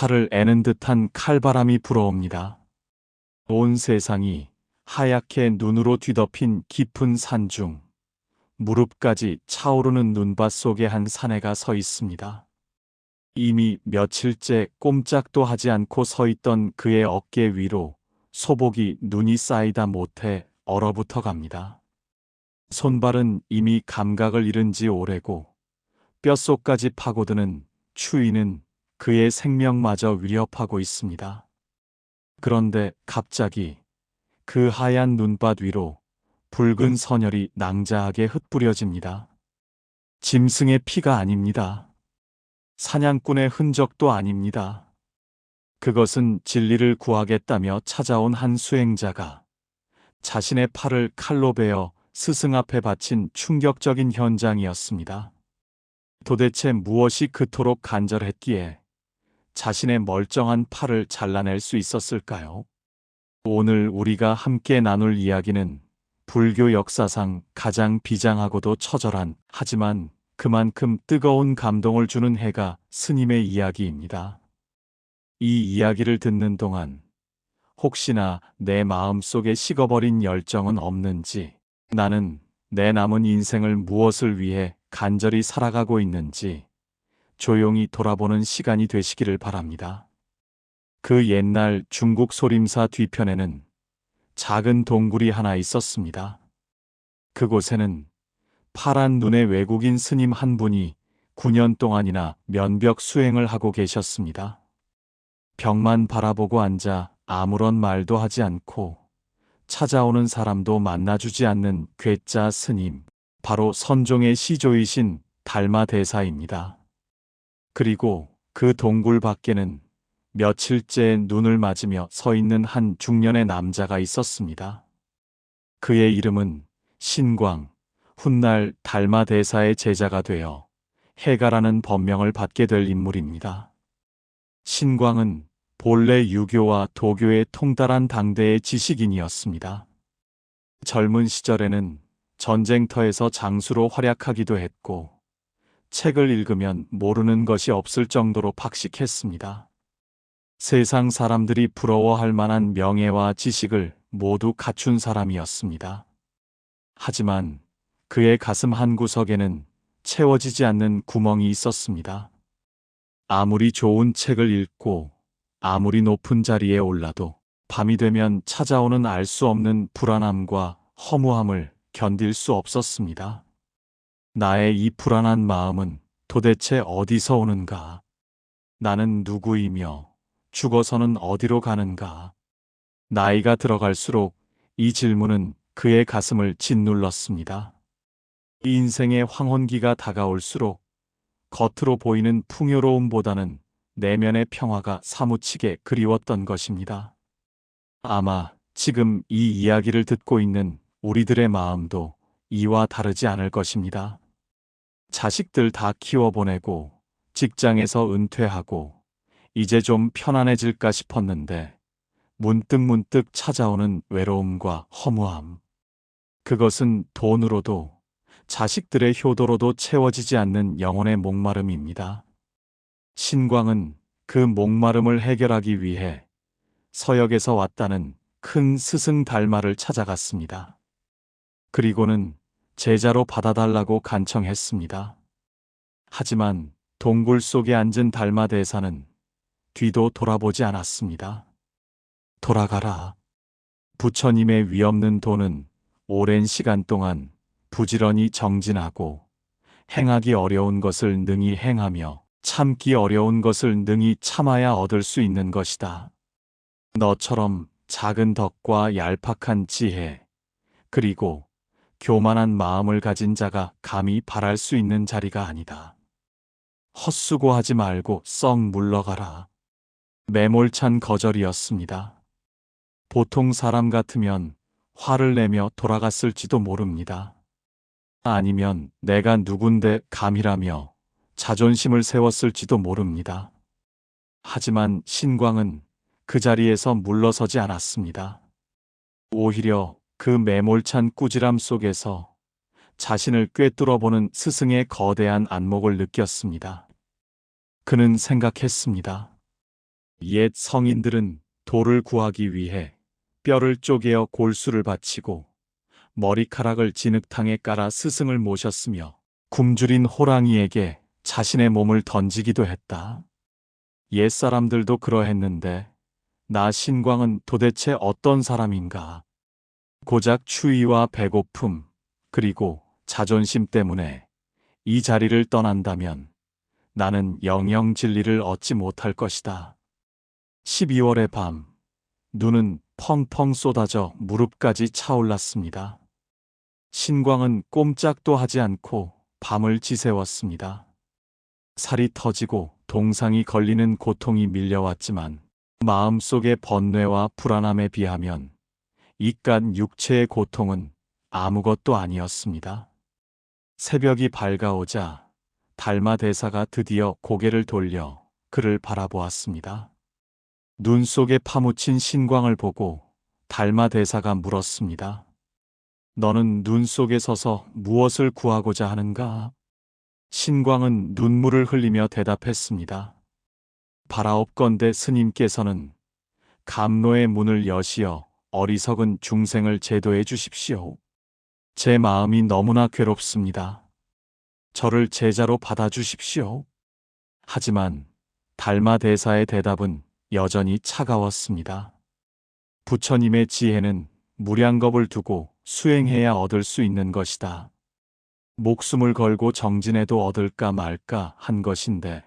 살을 애는 듯한 칼바람이 불어옵니다. 온 세상이 하얗게 눈으로 뒤덮인 깊은 산중, 무릎까지 차오르는 눈밭 속에 한 사내가 서 있습니다. 이미 며칠째 꼼짝도 하지 않고 서 있던 그의 어깨 위로 소복이 눈이 쌓이다 못해 얼어붙어 갑니다. 손발은 이미 감각을 잃은 지 오래고 뼛속까지 파고드는 추위는 그의 생명마저 위협하고 있습니다. 그런데 갑자기 그 하얀 눈밭 위로 붉은 선혈이 낭자하게 흩뿌려집니다. 짐승의 피가 아닙니다. 사냥꾼의 흔적도 아닙니다. 그것은 진리를 구하겠다며 찾아온 한 수행자가 자신의 팔을 칼로 베어 스승 앞에 바친 충격적인 현장이었습니다. 도대체 무엇이 그토록 간절했기에 자신의 멀쩡한 팔을 잘라낼 수 있었을까요? 오늘 우리가 함께 나눌 이야기는 불교 역사상 가장 비장하고도 처절한, 하지만 그만큼 뜨거운 감동을 주는 해가 스님의 이야기입니다. 이 이야기를 듣는 동안 혹시나 내 마음속에 식어버린 열정은 없는지, 나는 내 남은 인생을 무엇을 위해 간절히 살아가고 있는지 조용히 돌아보는 시간이 되시기를 바랍니다. 그 옛날 중국 소림사 뒤편에는 작은 동굴이 하나 있었습니다. 그곳에는 파란 눈의 외국인 스님 한 분이 9년 동안이나 면벽 수행을 하고 계셨습니다. 벽만 바라보고 앉아 아무런 말도 하지 않고 찾아오는 사람도 만나주지 않는 괴짜 스님, 바로 선종의 시조이신 달마 대사입니다. 그리고 그 동굴 밖에는 며칠째 눈을 맞으며 서 있는 한 중년의 남자가 있었습니다. 그의 이름은 신광, 훗날 달마 대사의 제자가 되어 해가라는 법명을 받게 될 인물입니다. 신광은 본래 유교와 도교의 통달한 당대의 지식인이었습니다. 젊은 시절에는 전쟁터에서 장수로 활약하기도 했고 책을 읽으면 모르는 것이 없을 정도로 박식했습니다. 세상 사람들이 부러워할 만한 명예와 지식을 모두 갖춘 사람이었습니다. 하지만 그의 가슴 한구석에는 채워지지 않는 구멍이 있었습니다. 아무리 좋은 책을 읽고 아무리 높은 자리에 올라도 밤이 되면 찾아오는 알 수 없는 불안함과 허무함을 견딜 수 없었습니다. 나의 이 불안한 마음은 도대체 어디서 오는가? 나는 누구이며 죽어서는 어디로 가는가? 나이가 들어갈수록 이 질문은 그의 가슴을 짓눌렀습니다. 인생의 황혼기가 다가올수록 겉으로 보이는 풍요로움보다는 내면의 평화가 사무치게 그리웠던 것입니다. 아마 지금 이 이야기를 듣고 있는 우리들의 마음도 이와 다르지 않을 것입니다. 자식들 다 키워보내고 직장에서 은퇴하고 이제 좀 편안해질까 싶었는데 문득 찾아오는 외로움과 허무함. 그것은 돈으로도 자식들의 효도로도 채워지지 않는 영혼의 목마름입니다. 신광은 그 목마름을 해결하기 위해 서역에서 왔다는 큰 스승 달마를 찾아갔습니다. 그리고는 제자로 받아달라고 간청했습니다. 하지만 동굴 속에 앉은 달마 대사는 뒤도 돌아보지 않았습니다. 돌아가라. 부처님의 위없는 도는 오랜 시간 동안 부지런히 정진하고 행하기 어려운 것을 능히 행하며 참기 어려운 것을 능히 참아야 얻을 수 있는 것이다. 너처럼 작은 덕과 얄팍한 지혜, 그리고 교만한 마음을 가진 자가 감히 바랄 수 있는 자리가 아니다. 헛수고하지 말고 썩 물러가라. 매몰찬 거절이었습니다. 보통 사람 같으면 화를 내며 돌아갔을지도 모릅니다. 아니면 내가 누군데 감히라며 자존심을 세웠을지도 모릅니다. 하지만 신광은 그 자리에서 물러서지 않았습니다. 오히려 그 매몰찬 꾸지람 속에서 자신을 꿰뚫어보는 스승의 거대한 안목을 느꼈습니다. 그는 생각했습니다. 옛 성인들은 돌을 구하기 위해 뼈를 쪼개어 골수를 바치고 머리카락을 진흙탕에 깔아 스승을 모셨으며 굶주린 호랑이에게 자신의 몸을 던지기도 했다. 옛 사람들도 그러했는데 나 신광은 도대체 어떤 사람인가? 고작 추위와 배고픔, 그리고 자존심 때문에 이 자리를 떠난다면 나는 영영 진리를 얻지 못할 것이다. 12월의 밤, 눈은 펑펑 쏟아져 무릎까지 차올랐습니다. 신광은 꼼짝도 하지 않고 밤을 지새웠습니다. 살이 터지고 동상이 걸리는 고통이 밀려왔지만 마음속의 번뇌와 불안함에 비하면 이깟 육체의 고통은 아무것도 아니었습니다. 새벽이 밝아오자 달마 대사가 드디어 고개를 돌려 그를 바라보았습니다. 눈 속에 파묻힌 신광을 보고 달마 대사가 물었습니다. 너는 눈 속에 서서 무엇을 구하고자 하는가? 신광은 눈물을 흘리며 대답했습니다. 바라옵건대 스님께서는 감로의 문을 여시어 어리석은 중생을 제도해 주십시오. 제 마음이 너무나 괴롭습니다. 저를 제자로 받아주십시오. 하지만 달마 대사의 대답은 여전히 차가웠습니다. 부처님의 지혜는 무량겁을 두고 수행해야 얻을 수 있는 것이다. 목숨을 걸고 정진해도 얻을까 말까 한 것인데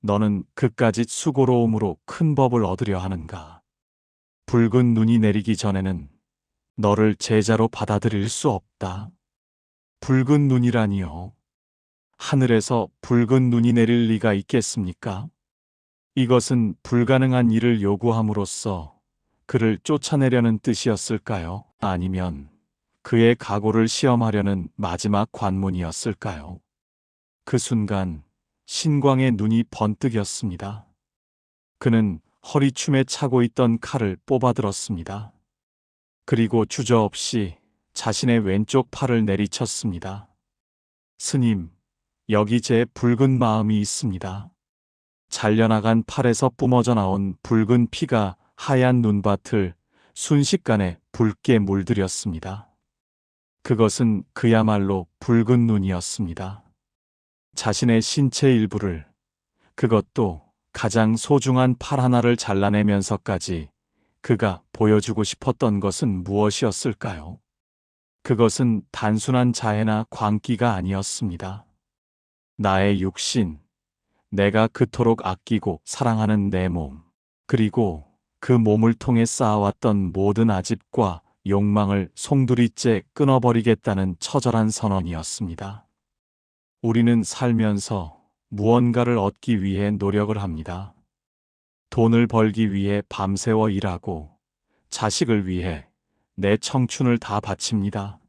너는 그까짓 수고로움으로 큰 법을 얻으려 하는가? 붉은 눈이 내리기 전에는 너를 제자로 받아들일 수 없다. 붉은 눈이라니요. 하늘에서 붉은 눈이 내릴 리가 있겠습니까? 이것은 불가능한 일을 요구함으로써 그를 쫓아내려는 뜻이었을까요? 아니면 그의 각오를 시험하려는 마지막 관문이었을까요? 그 순간 신광의 눈이 번뜩였습니다. 그는 허리춤에 차고 있던 칼을 뽑아들었습니다. 그리고 주저없이 자신의 왼쪽 팔을 내리쳤습니다. 스님, 여기 제 붉은 마음이 있습니다. 잘려나간 팔에서 뿜어져 나온 붉은 피가 하얀 눈밭을 순식간에 붉게 물들였습니다. 그것은 그야말로 붉은 눈이었습니다. 자신의 신체 일부를, 그것도 가장 소중한 팔 하나를 잘라내면서까지 그가 보여주고 싶었던 것은 무엇이었을까요? 그것은 단순한 자해나 광기가 아니었습니다. 나의 육신, 내가 그토록 아끼고 사랑하는 내 몸, 그리고 그 몸을 통해 쌓아왔던 모든 아집과 욕망을 송두리째 끊어버리겠다는 처절한 선언이었습니다. 우리는 살면서 무언가를 얻기 위해 노력을 합니다. 돈을 벌기 위해 밤새워 일하고 자식을 위해 내 청춘을 다 바칩니다.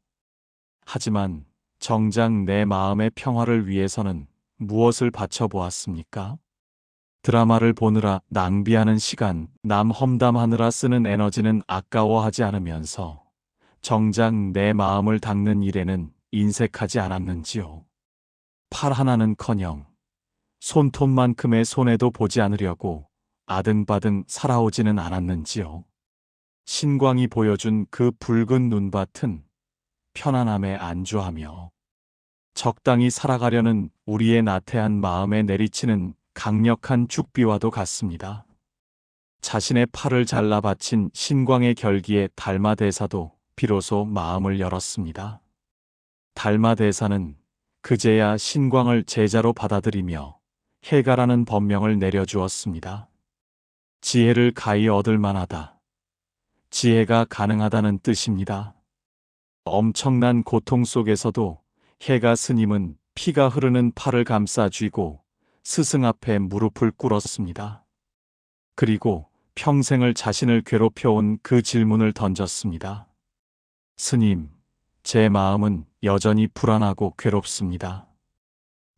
하지만 정작 내 마음의 평화를 위해서는 무엇을 바쳐보았습니까? 드라마를 보느라 낭비하는 시간, 남 험담하느라 쓰는 에너지는 아까워하지 않으면서 정작 내 마음을 닦는 일에는 인색하지 않았는지요. 팔 하나는커녕 손톱만큼의 손해도 보지 않으려고 아등바등 살아오지는 않았는지요. 신광이 보여준 그 붉은 눈밭은 편안함에 안주하며 적당히 살아가려는 우리의 나태한 마음에 내리치는 강력한 죽비와도 같습니다. 자신의 팔을 잘라 바친 신광의 결기에 달마 대사도 비로소 마음을 열었습니다. 달마 대사는 그제야 신광을 제자로 받아들이며 해가라는 법명을 내려주었습니다. 지혜를 가히 얻을 만하다. 지혜가 가능하다는 뜻입니다. 엄청난 고통 속에서도 해가 스님은 피가 흐르는 팔을 감싸 쥐고 스승 앞에 무릎을 꿇었습니다. 그리고 평생을 자신을 괴롭혀온 그 질문을 던졌습니다. 스님, 제 마음은 여전히 불안하고 괴롭습니다.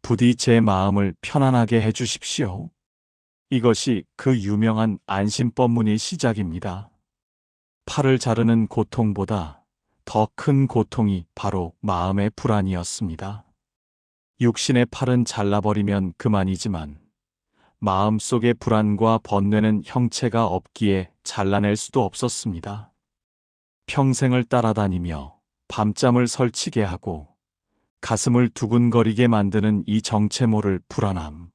부디 제 마음을 편안하게 해주십시오. 이것이 그 유명한 안심법문의 시작입니다. 팔을 자르는 고통보다 더 큰 고통이 바로 마음의 불안이었습니다. 육신의 팔은 잘라버리면 그만이지만 마음속의 불안과 번뇌는 형체가 없기에 잘라낼 수도 없었습니다. 평생을 따라다니며 밤잠을 설치게 하고 가슴을 두근거리게 만드는 이 정체 모를 불안함.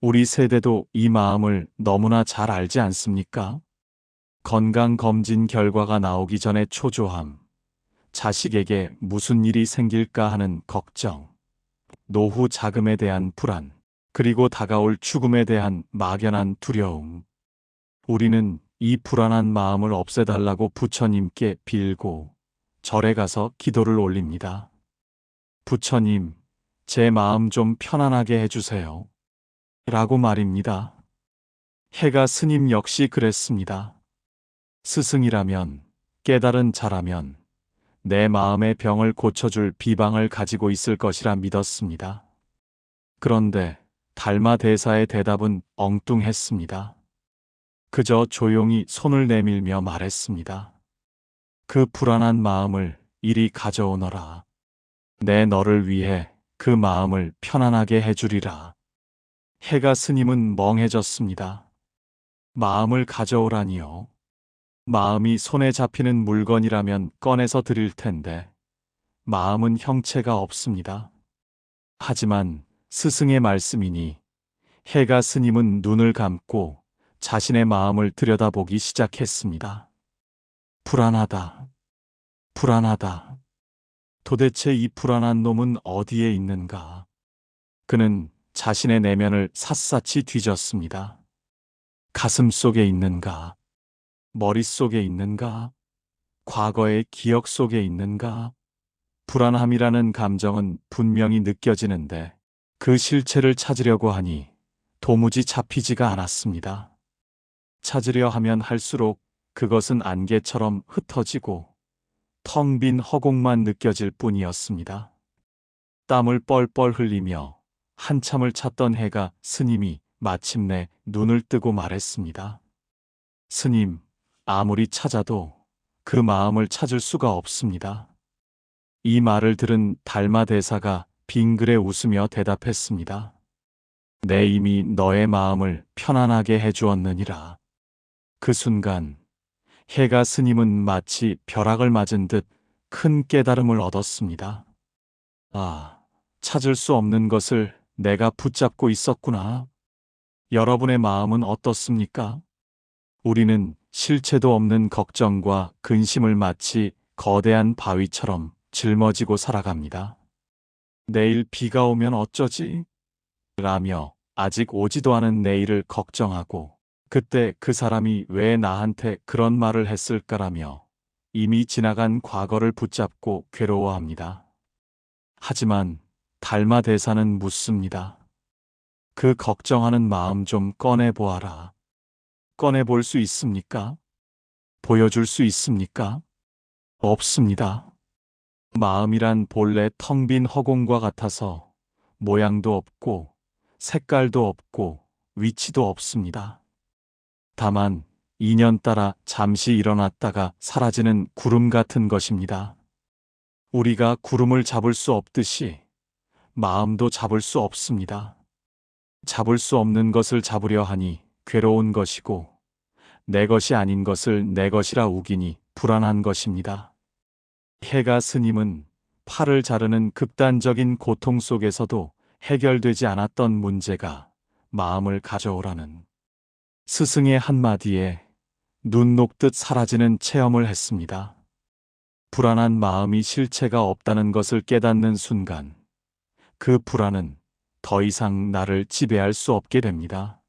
우리 세대도 이 마음을 너무나 잘 알지 않습니까? 건강검진 결과가 나오기 전에 초조함, 자식에게 무슨 일이 생길까 하는 걱정, 노후 자금에 대한 불안, 그리고 다가올 죽음에 대한 막연한 두려움. 우리는 이 불안한 마음을 없애달라고 부처님께 빌고 절에 가서 기도를 올립니다. 부처님, 제 마음 좀 편안하게 해주세요. 라고 말입니다. 해가 스님 역시 그랬습니다. 스승이라면, 깨달은 자라면 내 마음의 병을 고쳐줄 비방을 가지고 있을 것이라 믿었습니다. 그런데 달마 대사의 대답은 엉뚱했습니다. 그저 조용히 손을 내밀며 말했습니다. 그 불안한 마음을 이리 가져오너라. 내 너를 위해 그 마음을 편안하게 해주리라. 해가 스님은 멍해졌습니다. 마음을 가져오라니요. 마음이 손에 잡히는 물건이라면 꺼내서 드릴 텐데 마음은 형체가 없습니다. 하지만 스승의 말씀이니 해가 스님은 눈을 감고 자신의 마음을 들여다보기 시작했습니다. 불안하다. 불안하다. 도대체 이 불안한 놈은 어디에 있는가? 그는 자신의 내면을 샅샅이 뒤졌습니다. 가슴 속에 있는가? 머릿속에 있는가? 과거의 기억 속에 있는가? 불안함이라는 감정은 분명히 느껴지는데 그 실체를 찾으려고 하니 도무지 잡히지가 않았습니다. 찾으려 하면 할수록 그것은 안개처럼 흩어지고 텅 빈 허공만 느껴질 뿐이었습니다. 땀을 뻘뻘 흘리며 한참을 찾던 해가 스님이 마침내 눈을 뜨고 말했습니다. 스님, 아무리 찾아도 그 마음을 찾을 수가 없습니다. 이 말을 들은 달마 대사가 빙그레 웃으며 대답했습니다. 내 이미 너의 마음을 편안하게 해주었느니라. 그 순간 해가 스님은 마치 벼락을 맞은 듯 큰 깨달음을 얻었습니다. 아, 찾을 수 없는 것을 내가 붙잡고 있었구나. 여러분의 마음은 어떻습니까? 우리는 실체도 없는 걱정과 근심을 마치 거대한 바위처럼 짊어지고 살아갑니다. 내일 비가 오면 어쩌지? 라며 아직 오지도 않은 내일을 걱정하고 그때 그 사람이 왜 나한테 그런 말을 했을까라며 이미 지나간 과거를 붙잡고 괴로워합니다. 하지만 달마 대사는 묻습니다. 그 걱정하는 마음 좀 꺼내보아라. 꺼내볼 수 있습니까? 보여줄 수 있습니까? 없습니다. 마음이란 본래 텅 빈 허공과 같아서 모양도 없고 색깔도 없고 위치도 없습니다. 다만 인연 따라 잠시 일어났다가 사라지는 구름 같은 것입니다. 우리가 구름을 잡을 수 없듯이 마음도 잡을 수 없습니다. 잡을 수 없는 것을 잡으려 하니 괴로운 것이고 내 것이 아닌 것을 내 것이라 우기니 불안한 것입니다. 해가 스님은 팔을 자르는 극단적인 고통 속에서도 해결되지 않았던 문제가 마음을 가져오라는 스승의 한마디에 눈 녹듯 사라지는 체험을 했습니다. 불안한 마음이 실체가 없다는 것을 깨닫는 순간 그 불안은 더 이상 나를 지배할 수 없게 됩니다.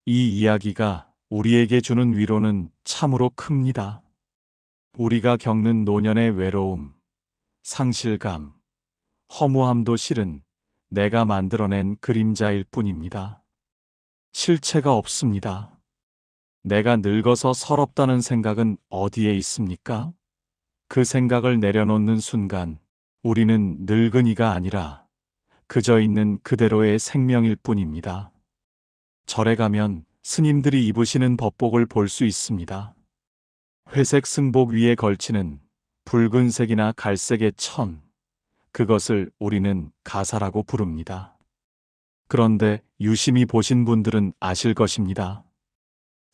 이 이야기가 우리에게 주는 위로는 참으로 큽니다. 우리가 겪는 노년의 외로움, 상실감, 허무함도 실은 내가 만들어낸 그림자일 뿐입니다. 실체가 없습니다. 내가 늙어서 서럽다는 생각은 어디에 있습니까? 그 생각을 내려놓는 순간 우리는 늙은이가 아니라 그저 있는 그대로의 생명일 뿐입니다. 절에 가면 스님들이 입으시는 법복을 볼 수 있습니다. 회색 승복 위에 걸치는 붉은색이나 갈색의 천, 그것을 우리는 가사라고 부릅니다. 그런데 유심히 보신 분들은 아실 것입니다.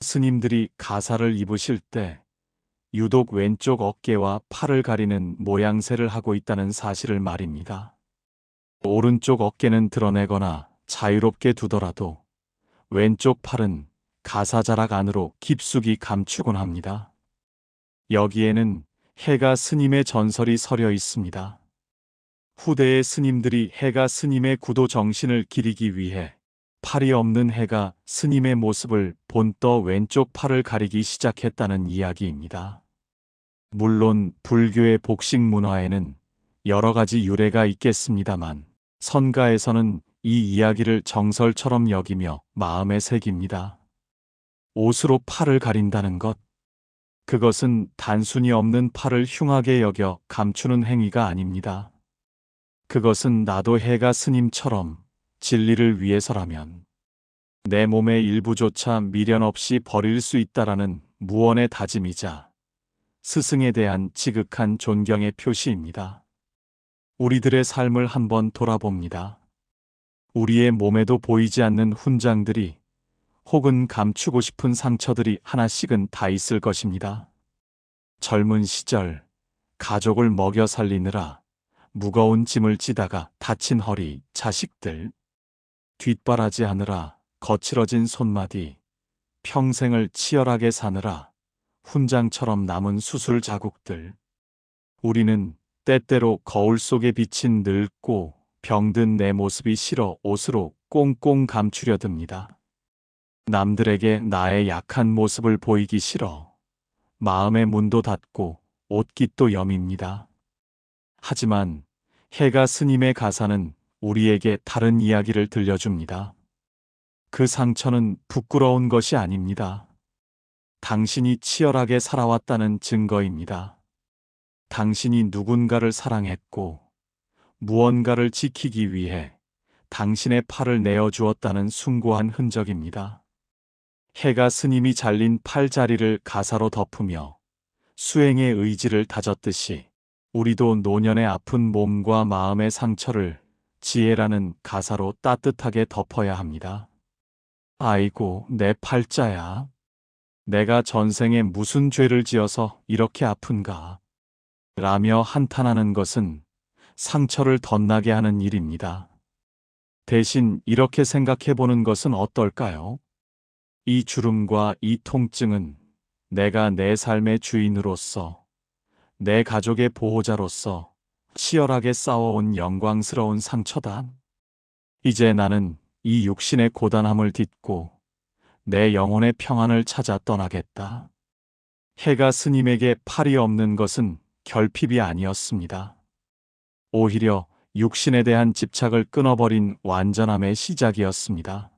스님들이 가사를 입으실 때 유독 왼쪽 어깨와 팔을 가리는 모양새를 하고 있다는 사실을 말입니다. 오른쪽 어깨는 드러내거나 자유롭게 두더라도 왼쪽 팔은 가사자락 안으로 깊숙이 감추곤 합니다. 여기에는 해가 스님의 전설이 서려 있습니다. 후대의 스님들이 해가 스님의 구도 정신을 기리기 위해 팔이 없는 해가 스님의 모습을 본떠 왼쪽 팔을 가리기 시작했다는 이야기입니다. 물론 불교의 복식 문화에는 여러 가지 유래가 있겠습니다만 선가에서는 이 이야기를 정설처럼 여기며 마음에 새깁니다. 옷으로 팔을 가린다는 것, 그것은 단순히 없는 팔을 흉하게 여겨 감추는 행위가 아닙니다. 그것은 나도 해가 스님처럼 진리를 위해서라면 내 몸의 일부조차 미련 없이 버릴 수 있다라는 무언의 다짐이자 스승에 대한 지극한 존경의 표시입니다. 우리들의 삶을 한번 돌아봅니다. 우리의 몸에도 보이지 않는 훈장들이 혹은 감추고 싶은 상처들이 하나씩은 다 있을 것입니다. 젊은 시절 가족을 먹여 살리느라 무거운 짐을 지다가 다친 허리, 자식들, 뒷바라지 하느라 거칠어진 손마디, 평생을 치열하게 사느라 훈장처럼 남은 수술 자국들. 우리는 때때로 거울 속에 비친 늙고 병든 내 모습이 싫어 옷으로 꽁꽁 감추려 듭니다. 남들에게 나의 약한 모습을 보이기 싫어 마음의 문도 닫고 옷깃도 여밉니다. 하지만 해가 스님의 가사는 우리에게 다른 이야기를 들려줍니다. 그 상처는 부끄러운 것이 아닙니다. 당신이 치열하게 살아왔다는 증거입니다. 당신이 누군가를 사랑했고 무언가를 지키기 위해 당신의 팔을 내어주었다는 숭고한 흔적입니다. 해가 스님이 잘린 팔자리를 가사로 덮으며 수행의 의지를 다졌듯이 우리도 노년의 아픈 몸과 마음의 상처를 지혜라는 가사로 따뜻하게 덮어야 합니다. 아이고, 내 팔자야. 내가 전생에 무슨 죄를 지어서 이렇게 아픈가? 라며 한탄하는 것은 상처를 덧나게 하는 일입니다. 대신 이렇게 생각해 보는 것은 어떨까요? 이 주름과 이 통증은 내가 내 삶의 주인으로서, 내 가족의 보호자로서 치열하게 싸워온 영광스러운 상처다. 이제 나는 이 육신의 고단함을 딛고 내 영혼의 평안을 찾아 떠나겠다. 해가 스님에게 팔이 없는 것은 결핍이 아니었습니다. 오히려 육신에 대한 집착을 끊어버린 완전함의 시작이었습니다.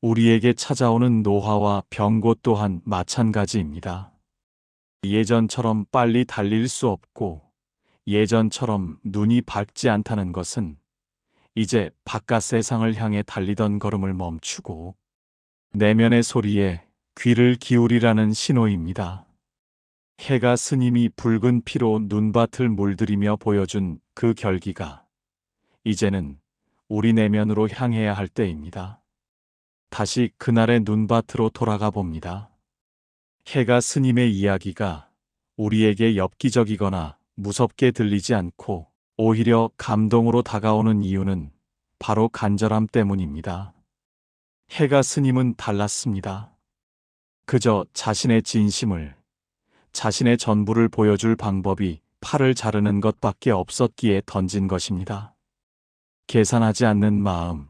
우리에게 찾아오는 노화와 병고 또한 마찬가지입니다. 예전처럼 빨리 달릴 수 없고 예전처럼 눈이 밝지 않다는 것은 이제 바깥 세상을 향해 달리던 걸음을 멈추고 내면의 소리에 귀를 기울이라는 신호입니다. 해가 스님이 붉은 피로 눈밭을 물들이며 보여준 그 결기가 이제는 우리 내면으로 향해야 할 때입니다. 다시 그날의 눈밭으로 돌아가 봅니다. 해가 스님의 이야기가 우리에게 엽기적이거나 무섭게 들리지 않고 오히려 감동으로 다가오는 이유는 바로 간절함 때문입니다. 해가 스님은 달랐습니다. 그저 자신의 진심을, 자신의 전부를 보여줄 방법이 팔을 자르는 것밖에 없었기에 던진 것입니다. 계산하지 않는 마음,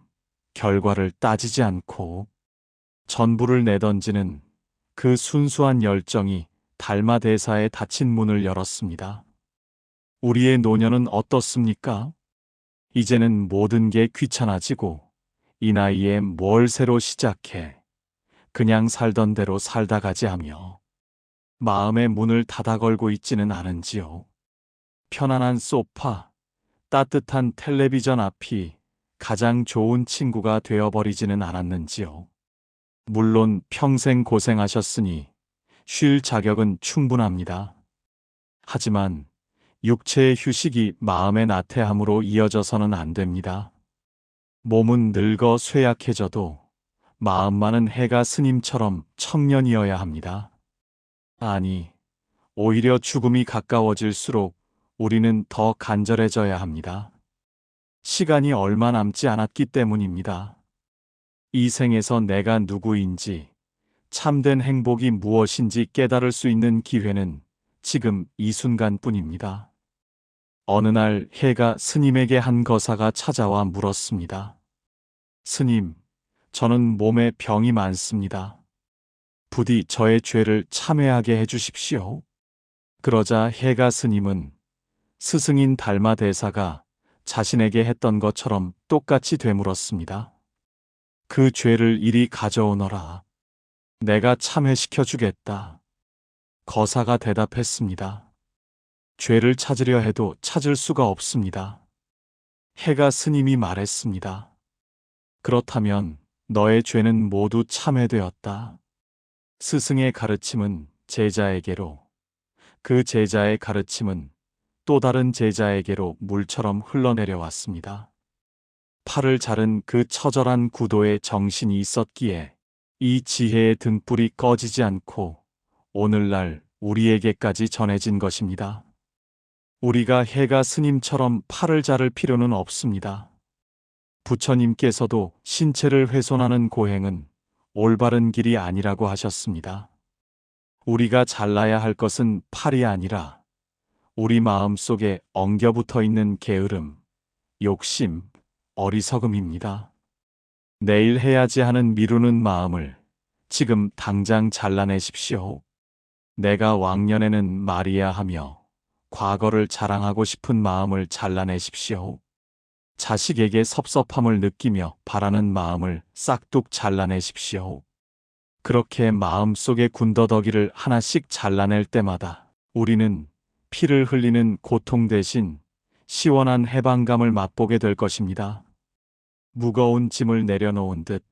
결과를 따지지 않고 전부를 내던지는 그 순수한 열정이 달마대사의 닫힌 문을 열었습니다. 우리의 노년은 어떻습니까? 이제는 모든 게 귀찮아지고 이 나이에 뭘 새로 시작해 그냥 살던 대로 살다 가지 하며 마음의 문을 닫아 걸고 있지는 않은지요. 편안한 소파, 따뜻한 텔레비전 앞이 가장 좋은 친구가 되어버리지는 않았는지요. 물론 평생 고생하셨으니 쉴 자격은 충분합니다. 하지만 육체의 휴식이 마음의 나태함으로 이어져서는 안 됩니다. 몸은 늙어 쇠약해져도 마음만은 해가 스님처럼 청년이어야 합니다. 아니, 오히려 죽음이 가까워질수록 우리는 더 간절해져야 합니다. 시간이 얼마 남지 않았기 때문입니다. 이 생에서 내가 누구인지, 참된 행복이 무엇인지 깨달을 수 있는 기회는 지금 이 순간뿐입니다. 어느 날 해가 스님에게 한 거사가 찾아와 물었습니다. 스님, 저는 몸에 병이 많습니다. 부디 저의 죄를 참회하게 해주십시오. 그러자 해가 스님은 스승인 달마 대사가 자신에게 했던 것처럼 똑같이 되물었습니다. 그 죄를 이리 가져오너라. 내가 참회시켜 주겠다. 거사가 대답했습니다. 죄를 찾으려 해도 찾을 수가 없습니다. 해가 스님이 말했습니다. 그렇다면 너의 죄는 모두 참회되었다. 스승의 가르침은 제자에게로, 그 제자의 가르침은 또 다른 제자에게로 물처럼 흘러내려왔습니다. 팔을 자른 그 처절한 구도에 정신이 있었기에 이 지혜의 등불이 꺼지지 않고 오늘날 우리에게까지 전해진 것입니다. 우리가 해가 스님처럼 팔을 자를 필요는 없습니다. 부처님께서도 신체를 훼손하는 고행은 올바른 길이 아니라고 하셨습니다. 우리가 잘라야 할 것은 팔이 아니라 우리 마음 속에 엉겨붙어 있는 게으름, 욕심, 어리석음입니다. 내일 해야지 하는 미루는 마음을 지금 당장 잘라내십시오. 내가 왕년에는 말이야 하며 과거를 자랑하고 싶은 마음을 잘라내십시오. 자식에게 섭섭함을 느끼며 바라는 마음을 싹둑 잘라내십시오. 그렇게 마음속의 군더더기를 하나씩 잘라낼 때마다 우리는 피를 흘리는 고통 대신 시원한 해방감을 맛보게 될 것입니다. 무거운 짐을 내려놓은 듯,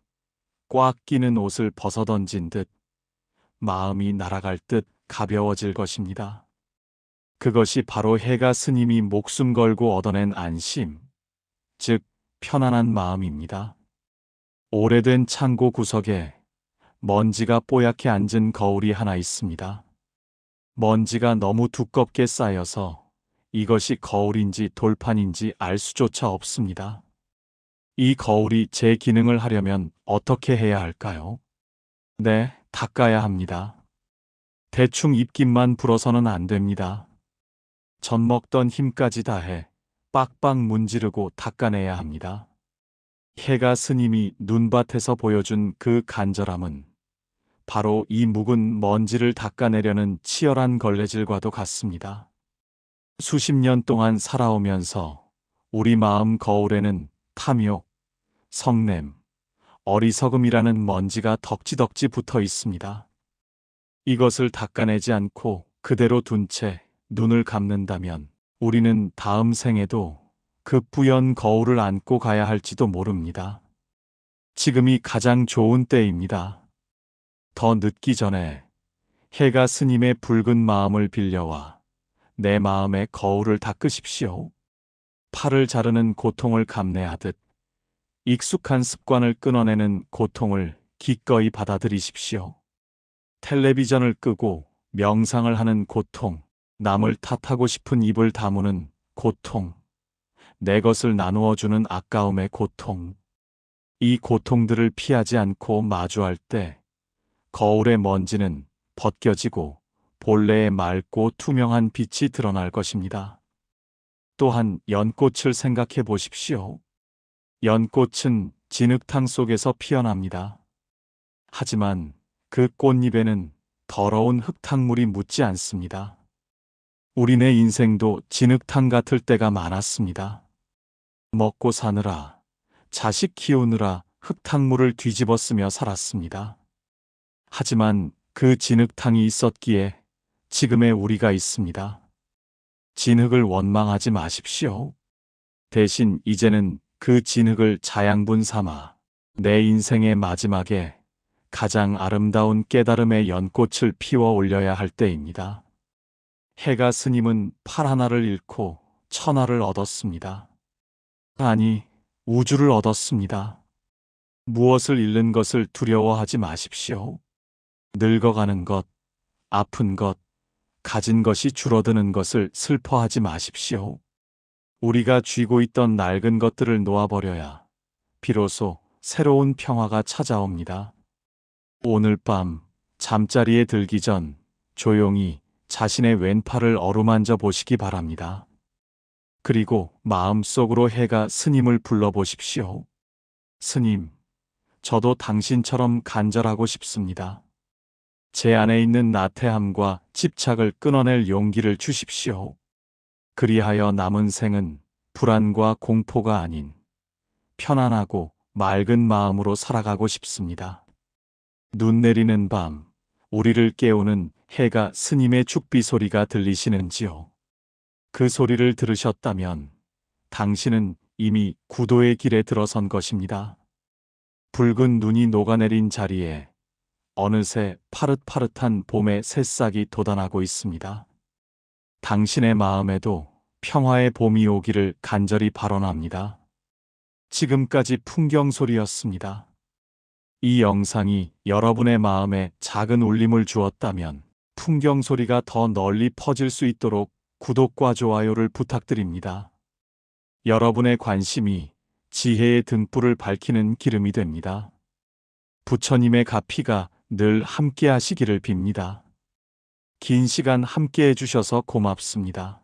꽉 끼는 옷을 벗어던진 듯, 마음이 날아갈 듯 가벼워질 것입니다. 그것이 바로 해가 스님이 목숨 걸고 얻어낸 안심, 즉 편안한 마음입니다. 오래된 창고 구석에 먼지가 뽀얗게 앉은 거울이 하나 있습니다. 먼지가 너무 두껍게 쌓여서 이것이 거울인지 돌판인지 알 수조차 없습니다. 이 거울이 제 기능을 하려면 어떻게 해야 할까요? 네, 닦아야 합니다. 대충 입김만 불어서는 안 됩니다. 젖먹던 힘까지 다해 빡빡 문지르고 닦아내야 합니다. 해가 스님이 눈밭에서 보여준 그 간절함은 바로 이 묵은 먼지를 닦아내려는 치열한 걸레질과도 같습니다. 수십 년 동안 살아오면서 우리 마음 거울에는 탐욕, 성냄, 어리석음이라는 먼지가 덕지덕지 붙어 있습니다. 이것을 닦아내지 않고 그대로 둔 채 눈을 감는다면 우리는 다음 생에도 그 뿌연 거울을 안고 가야 할지도 모릅니다. 지금이 가장 좋은 때입니다. 더 늦기 전에 해가 스님의 붉은 마음을 빌려와 내 마음의 거울을 닦으십시오. 팔을 자르는 고통을 감내하듯 익숙한 습관을 끊어내는 고통을 기꺼이 받아들이십시오. 텔레비전을 끄고 명상을 하는 고통, 남을 탓하고 싶은 입을 다무는 고통, 내 것을 나누어주는 아까움의 고통. 이 고통들을 피하지 않고 마주할 때 거울의 먼지는 벗겨지고 본래의 맑고 투명한 빛이 드러날 것입니다. 또한 연꽃을 생각해 보십시오. 연꽃은 진흙탕 속에서 피어납니다. 하지만 그 꽃잎에는 더러운 흙탕물이 묻지 않습니다. 우리네 인생도 진흙탕 같을 때가 많았습니다. 먹고 사느라, 자식 키우느라 흙탕물을 뒤집어 쓰며 살았습니다. 하지만 그 진흙탕이 있었기에 지금의 우리가 있습니다. 진흙을 원망하지 마십시오. 대신 이제는 그 진흙을 자양분 삼아 내 인생의 마지막에 가장 아름다운 깨달음의 연꽃을 피워 올려야 할 때입니다. 해가 스님은 팔 하나를 잃고 천하를 얻었습니다. 아니, 우주를 얻었습니다. 무엇을 잃는 것을 두려워하지 마십시오. 늙어가는 것, 아픈 것, 가진 것이 줄어드는 것을 슬퍼하지 마십시오. 우리가 쥐고 있던 낡은 것들을 놓아버려야 비로소 새로운 평화가 찾아옵니다. 오늘 밤 잠자리에 들기 전 조용히 자신의 왼팔을 어루만져 보시기 바랍니다. 그리고 마음속으로 해가 스님을 불러보십시오. 스님, 저도 당신처럼 간절하고 싶습니다. 제 안에 있는 나태함과 집착을 끊어낼 용기를 주십시오. 그리하여 남은 생은 불안과 공포가 아닌 편안하고 맑은 마음으로 살아가고 싶습니다. 눈 내리는 밤, 우리를 깨우는 해가 스님의 축비 소리가 들리시는지요? 그 소리를 들으셨다면 당신은 이미 구도의 길에 들어선 것입니다. 붉은 눈이 녹아내린 자리에 어느새 파릇파릇한 봄의 새싹이 돋아나고 있습니다. 당신의 마음에도 평화의 봄이 오기를 간절히 발언합니다. 지금까지 풍경소리였습니다. 이 영상이 여러분의 마음에 작은 울림을 주었다면 풍경소리가 더 널리 퍼질 수 있도록 구독과 좋아요를 부탁드립니다. 여러분의 관심이 지혜의 등불을 밝히는 기름이 됩니다. 부처님의 가피가 늘 함께 하시기를 빕니다. 긴 시간 함께 해주셔서 고맙습니다.